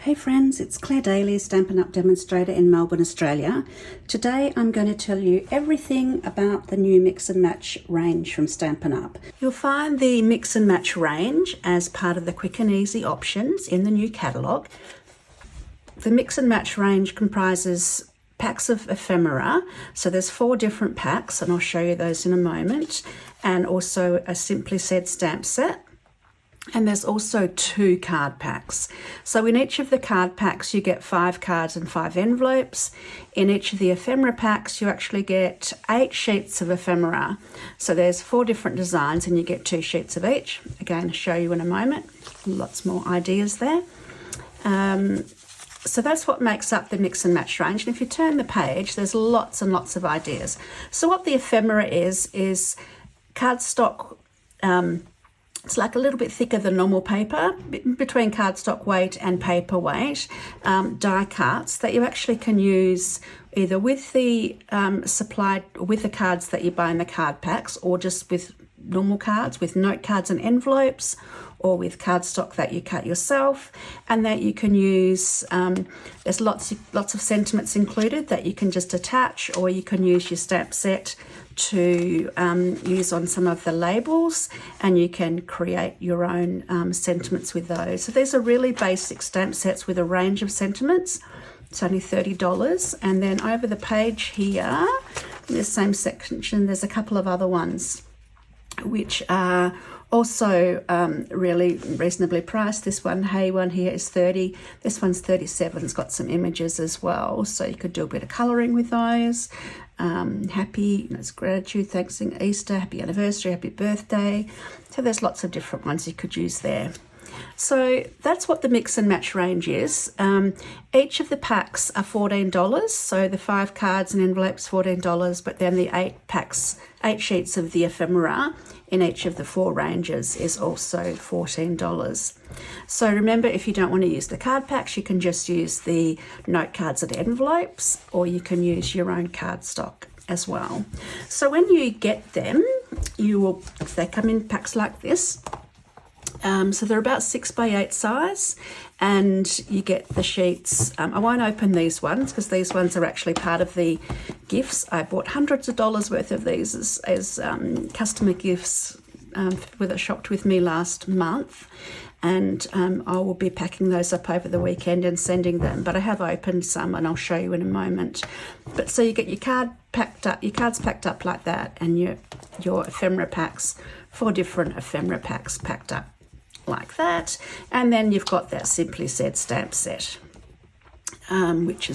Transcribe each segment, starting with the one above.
Hey friends, it's Claire Daly, Stampin Up demonstrator in Melbourne, Australia. Today I'm going to tell you everything about the new Mix and Match range from Stampin Up. You'll find the Mix and Match range as part of the quick and easy options in the new catalogue. The Mix and Match range comprises packs of ephemera, so there's 4 different packs and I'll show you those in a moment, and also a Simply Said stamp set. And there's also 2 card packs. So in each of the card packs you get 5 cards and 5 envelopes. In each of the ephemera packs you actually get 8 sheets of ephemera. So there's 4 different designs and you get 2 sheets of each. Again, I'll show you in a moment. Lots more ideas there. So that's what makes up the Mix and Match range. And if you turn the page, there's lots and lots of ideas. So what the ephemera is cardstock. It's like a little bit thicker than normal paper, between cardstock weight and paper weight, die cuts that you actually can use either with the with the cards that you buy in the card packs, or just with normal cards, with note cards and envelopes, or with cardstock that you cut yourself, and that you can use. There's lots of sentiments included that you can just attach, or you can use your stamp set to use on some of the labels, and you can create your own sentiments with those. So these are really basic stamp sets with a range of sentiments. It's only $30. And then over the page here, in the same section, there's a couple of other ones which are also really reasonably priced. This one here is $30. This one's $37. It's got some images as well, so you could do a bit of colouring with those. Happy, it's gratitude, thanks, Easter, happy anniversary, happy birthday. So there's lots of different ones you could use there. So that's what the Mix and Match range is. Each of the packs are $14. So the 5 cards and envelopes $14, but then the 8 sheets of the ephemera in each of the 4 ranges is also $14. So remember, if you don't want to use the card packs, you can just use the note cards and envelopes, or you can use your own cardstock as well. So when you get them, they come in packs like this. So they're about 6 by 8 size, and you get the sheets. I won't open these ones because these ones are actually part of the gifts. I bought hundreds of dollars worth of these as customer gifts that shopped with me last month, and I will be packing those up over the weekend and sending them. But I have opened some, and I'll show you in a moment. But so you get your cards packed up like that, and your ephemera packs, 4 different ephemera packs packed up like that. And then you've got that Simply Said stamp set, which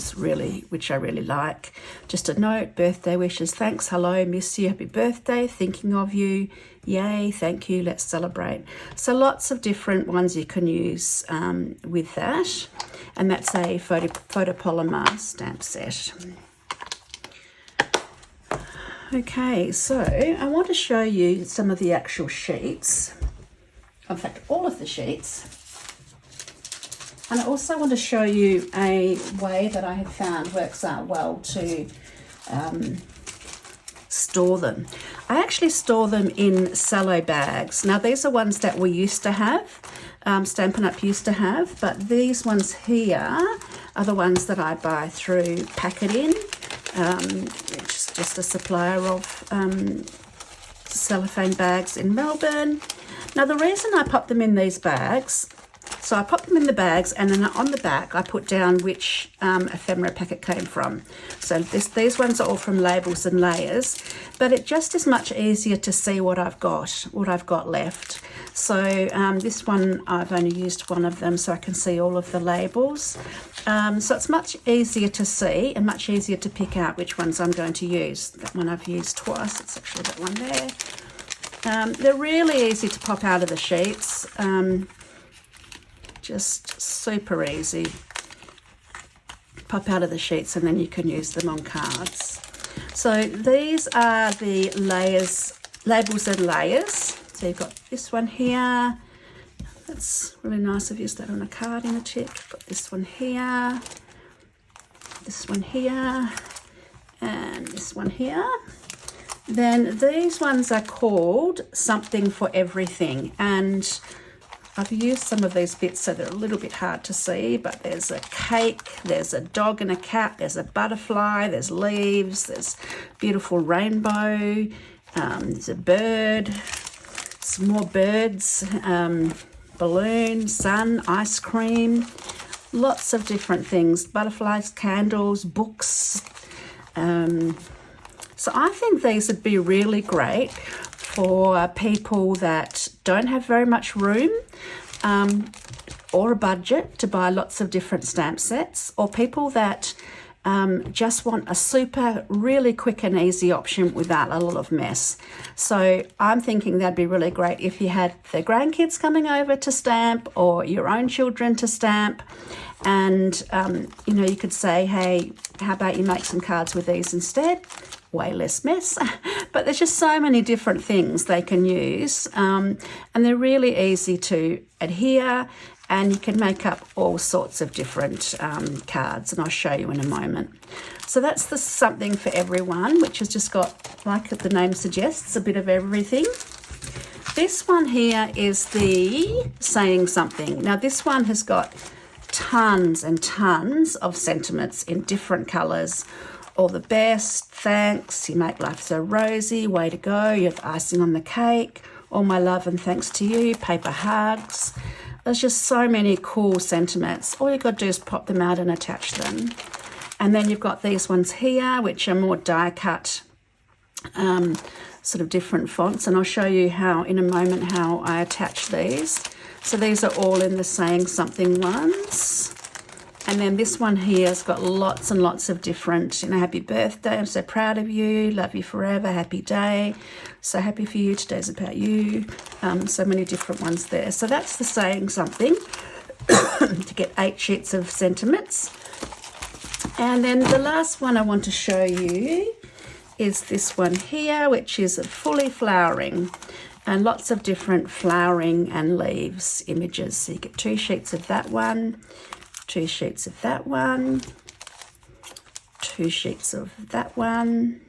I really like. Just a note: birthday wishes, thanks, hello, miss you, happy birthday, thinking of you, yay, thank you, let's celebrate. So lots of different ones you can use with that. And that's a photopolymer stamp set. Okay, so I want to show you some of the actual sheets. In fact, all of the sheets. And I also want to show you a way that I have found works out well to store them. I actually store them in cello bags. Now, these are ones that we used to have, Stampin' Up used to have, but these ones here are the ones that I buy through Pack It In, which is just a supplier of cellophane bags in Melbourne. Now, the reason I pop them in these bags, so I pop them in the bags, and then on the back I put down which ephemera pack it came from. So these ones are all from Labels and Layers, but it just is much easier to see what I've got left. So this one, I've only used one of them, so I can see all of the labels. So it's much easier to see and much easier to pick out which ones I'm going to use. That one I've used twice. It's actually that one there. They're really easy to pop out of the sheets. Just super easy. Pop out of the sheets, and then you can use them on cards. So these are the layers, Labels and Layers. So you've got this one here. That's really nice of you to that on a card in a tick. Got this one here, and this one here. Then these ones are called Something for Everything, and I've used some of these bits so they're a little bit hard to see, but there's a cake, there's a dog and a cat, there's a butterfly, there's leaves, there's beautiful rainbow, there's a bird, some more birds, balloon, sun, ice cream, lots of different things, butterflies, candles, books. So I think these would be really great for people that don't have very much room or a budget to buy lots of different stamp sets, or people that just want a super really quick and easy option without a lot of mess. So I'm thinking that'd be really great if you had the grandkids coming over to stamp or your own children to stamp, and you know, you could say, hey, how about you make some cards with these instead? Way less mess. But there's just so many different things they can use, and they're really easy to adhere, and you can make up all sorts of different cards, and I'll show you in a moment. So that's the something for everyone, which has just got, like the name suggests, a bit of everything. This one here is the saying something. Now this one has got tons and tons of sentiments in different colours. All the best, thanks, you make life so rosy, way to go, you have icing on the cake, all my love and thanks to you, paper hugs. There's just so many cool sentiments. All you've got to do is pop them out and attach them. And then you've got these ones here, which are more die cut, sort of different fonts, and I'll show you how in a moment how I attach these. So these are all in the saying something ones. And then this one here has got lots and lots of different, you know, happy birthday, I'm so proud of you, love you forever, happy day, so happy for you, today's about you. So many different ones there. So that's the saying something to get 8 sheets of sentiments. And then the last one I want to show you is this one here, which is a fully flowering, and lots of different flowering and leaves images. So you get 2 sheets of that one, 2 sheets of that one, 2 sheets of that one,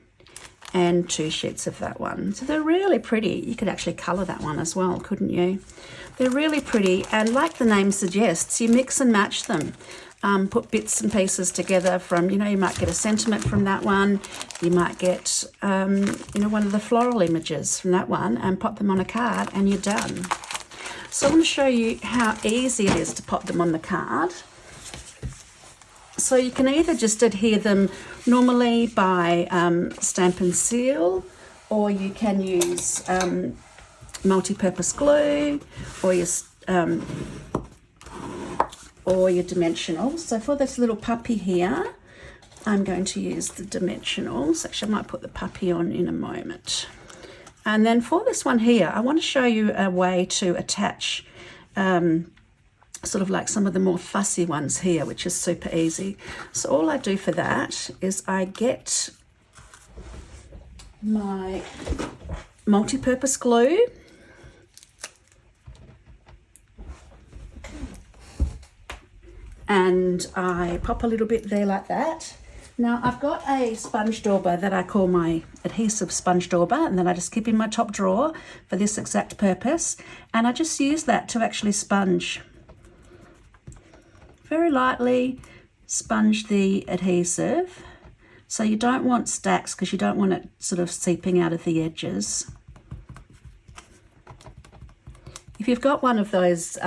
and 2 sheets of that one. So they're really pretty. You could actually colour that one as well, couldn't you? They're really pretty, and like the name suggests, you mix and match them. Put bits and pieces together from, you know, you might get a sentiment from that one, you might get, you know, one of the floral images from that one, and pop them on a card and you're done. So I want to show you how easy it is to pop them on the card. So you can either just adhere them normally by stamp and seal, or you can use multi-purpose glue, or your dimensionals. So for this little puppy here, I'm going to use the dimensionals. Actually, I might put the puppy on in a moment. And then for this one here, I want to show you a way to attach sort of like some of the more fussy ones here, which is super easy. So all I do for that is I get my multi-purpose glue, and I pop a little bit there like that. Now I've got a sponge dauber that I call my adhesive sponge dauber, and then I just keep in my top drawer for this exact purpose, and I just use that to actually sponge. Very lightly sponge the adhesive, so you don't want stacks because you don't want it sort of seeping out of the edges. If you've got one of those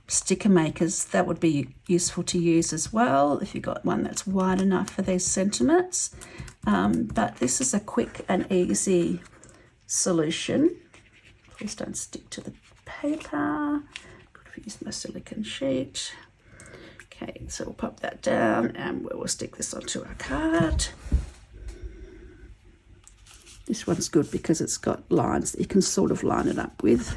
sticker makers, that would be useful to use as well if you've got one that's wide enough for these sentiments. But this is a quick and easy solution. Please don't stick to the paper. Use my silicone sheet. Okay, so we'll pop that down and we'll stick this onto our card. This one's good because it's got lines that you can sort of line it up with.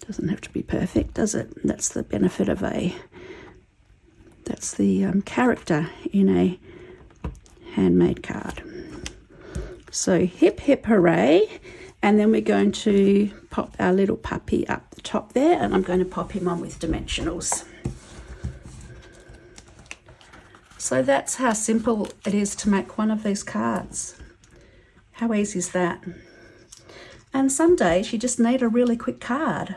Doesn't have to be perfect, does it? That's the benefit of that's the character in a handmade card. So hip hip hooray, and then we're going to pop our little puppy up the top there, and I'm going to pop him on with dimensionals. So that's how simple it is to make one of these cards. How easy is that? And some days you just need a really quick card.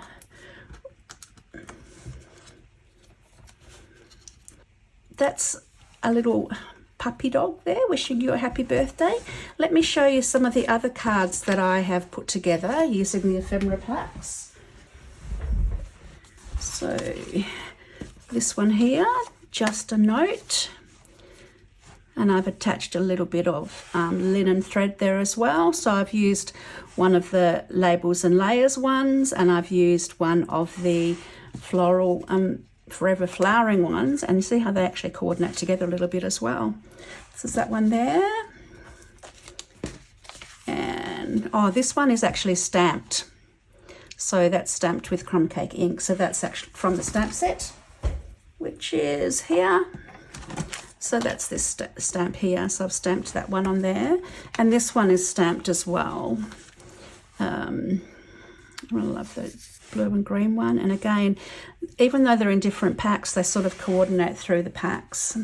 That's a little puppy dog there wishing you a happy birthday. Let me show you some of the other cards that I have put together using the ephemera packs. So this one here, just a note. And I've attached a little bit of linen thread there as well. So I've used one of the Labels and Layers ones, and I've used one of the floral Forever Flowering ones, and you see how they actually coordinate together a little bit as well. This is that one there. And oh, this one is actually stamped. So that's stamped with crumb cake ink. So that's actually from the stamp set, which is here. So that's this stamp here. So I've stamped that one on there. And this one is stamped as well. I love the blue and green one. And again, even though they're in different packs, they sort of coordinate through the packs.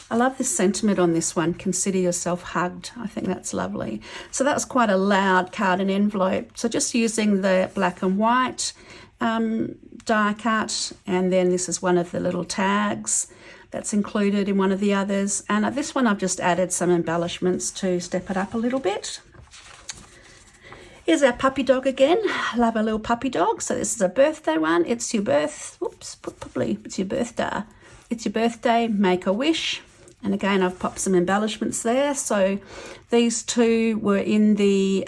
I love this sentiment on this one, consider yourself hugged. I think that's lovely. So that was quite a loud card and envelope. So just using the black and white die cut, and then this is one of the little tags that's included in one of the others. And at this one, I've just added some embellishments to step it up a little bit. Here's our puppy dog again. I love a little puppy dog. So this is a birthday one. It's your it's your birthday. It's your birthday, make a wish. And again, I've popped some embellishments there. So these two were in the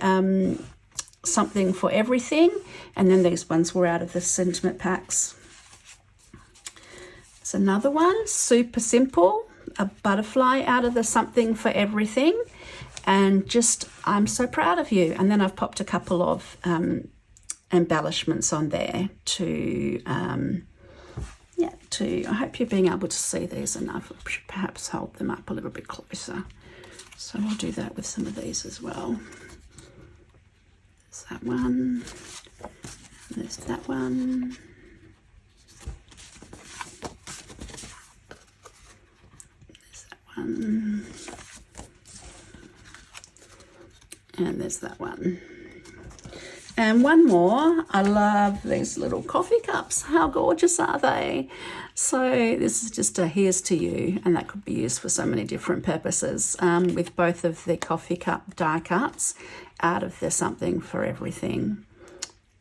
something for everything. And then these ones were out of the sentiment packs. It's another one, super simple, a butterfly out of the something for everything. And just, I'm so proud of you. And then I've popped a couple of embellishments on there to, I hope you're being able to see these enough. I should perhaps hold them up a little bit closer. So I'll do that with some of these as well. There's that one, there's that one. And there's that one. And one more. I love these little coffee cups. How gorgeous are they? So this is just a here's to you, and that could be used for so many different purposes with both of the coffee cup die cuts out of the something for everything.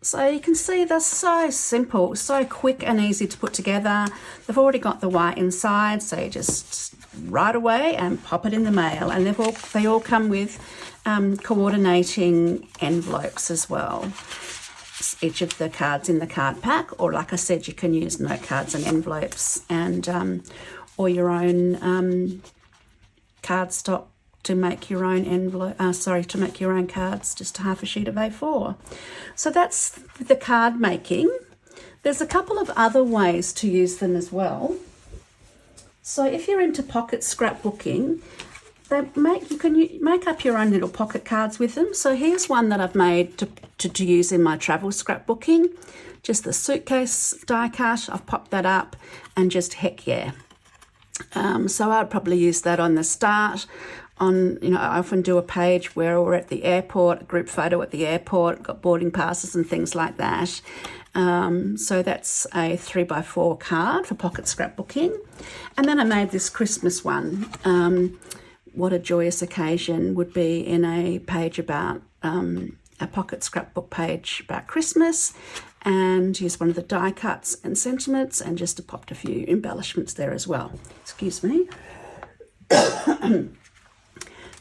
So you can see they're so simple, so quick and easy to put together. They've already got the white inside, so you just right away and pop it in the mail. And they all come with coordinating envelopes as well. Each of the cards in the card pack, or like I said, you can use note cards and envelopes, and or your own cardstock to make your own to make your own cards, just half a sheet of A4. So that's the card making. There's a couple of other ways to use them as well. So if you're into pocket scrapbooking, you can make up your own little pocket cards with them. So here's one that I've made to use in my travel scrapbooking. Just the suitcase die cut, I've popped that up, and just heck yeah. So I'd probably use that on the start. I often do a page where we're at the airport, a group photo at the airport, got boarding passes and things like that. So that's a 3x4 card for pocket scrapbooking. And then I made this Christmas one. What a joyous occasion would be in a page about a pocket scrapbook page about Christmas, and use one of the die cuts and sentiments, and just popped a few embellishments there as well. Excuse me.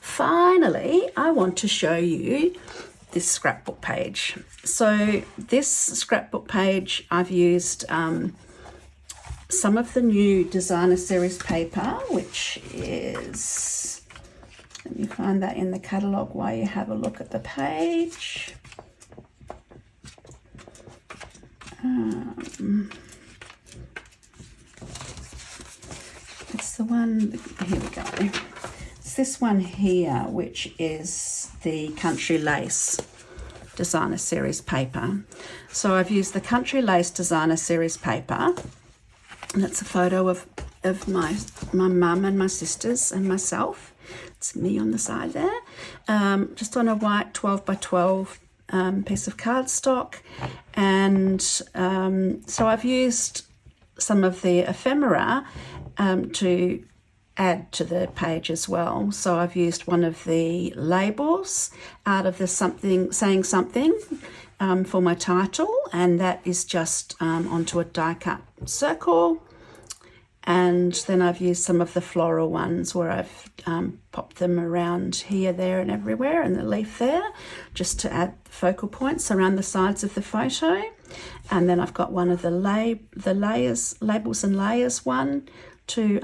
Finally, I want to show you this scrapbook page. So this scrapbook page, I've used some of the new designer series paper, which is, let me find that in the catalogue while you have a look at the page. It's the one, here we go. It's this one here, which is the Country Lace designer series paper. So I've used the Country Lace designer series paper, and it's a photo of my mum and my sisters and myself. It's me on the side there. Just on a white 12 by 12 piece of cardstock. And so I've used some of the ephemera to add to the page as well. So I've used one of the labels out of the saying something for my title, and that is just onto a die cut circle. And then I've used some of the floral ones where I've popped them around here, there and everywhere, and the leaf there, just to add focal points around the sides of the photo. And then I've got one of the labels and layers one to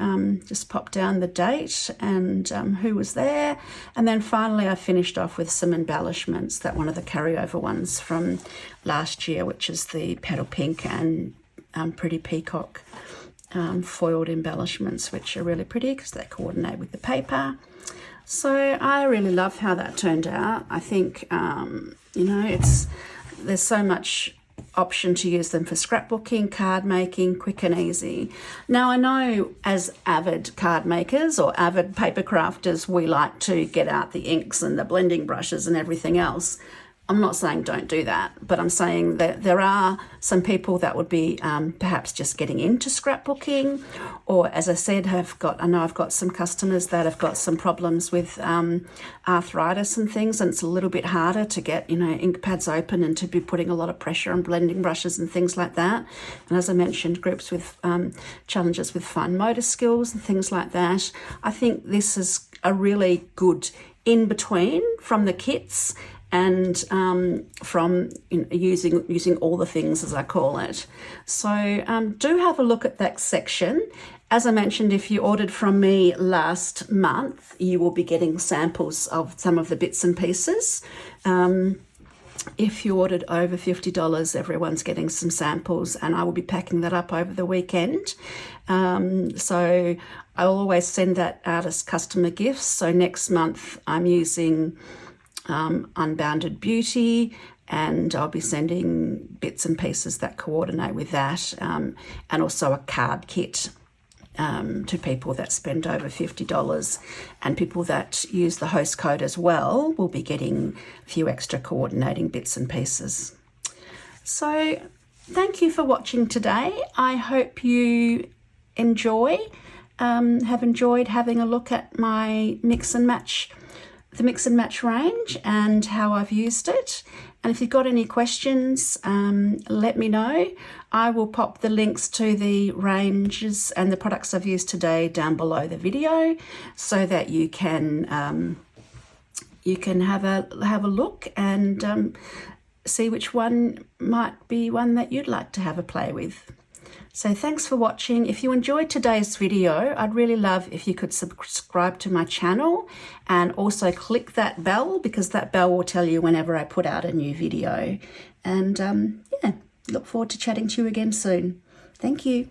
just pop down the date and who was there. And then finally I finished off with some embellishments, that one of the carryover ones from last year, which is the Petal Pink and Pretty Peacock foiled embellishments, which are really pretty because they coordinate with the paper. So I really love how that turned out. I think, you know, there's so much option to use them for scrapbooking, card making, quick and easy. Now, I know as avid card makers or avid paper crafters, we like to get out the inks and the blending brushes and everything else. I'm not saying don't do that, but I'm saying that there are some people that would be perhaps just getting into scrapbooking, or as I said, I know I've got some customers that have got some problems with arthritis and things, and it's a little bit harder to get, you know, ink pads open and to be putting a lot of pressure on blending brushes and things like that. And as I mentioned, groups with challenges with fine motor skills and things like that. I think this is a really good in-between from the kits and from using all the things, as I call it. So do have a look at that section. As I mentioned, if you ordered from me last month, you will be getting samples of some of the bits and pieces. If you ordered over $50, everyone's getting some samples, and I will be packing that up over the weekend. So I'll always send that out as customer gifts. So next month I'm using Unbounded Beauty, and I'll be sending bits and pieces that coordinate with that, and also a card kit to people that spend over $50, and people that use the host code as well will be getting a few extra coordinating bits and pieces. So thank you for watching today. I hope you have enjoyed having a look at my the mix and match range and how I've used it. And if you've got any questions, let me know. I will pop the links to the ranges and the products I've used today down below the video, so that you can have a look and see which one might be one that you'd like to have a play with. So thanks for watching. If you enjoyed today's video, I'd really love if you could subscribe to my channel and also click that bell, because that bell will tell you whenever I put out a new video. And yeah, look forward to chatting to you again soon. Thank you.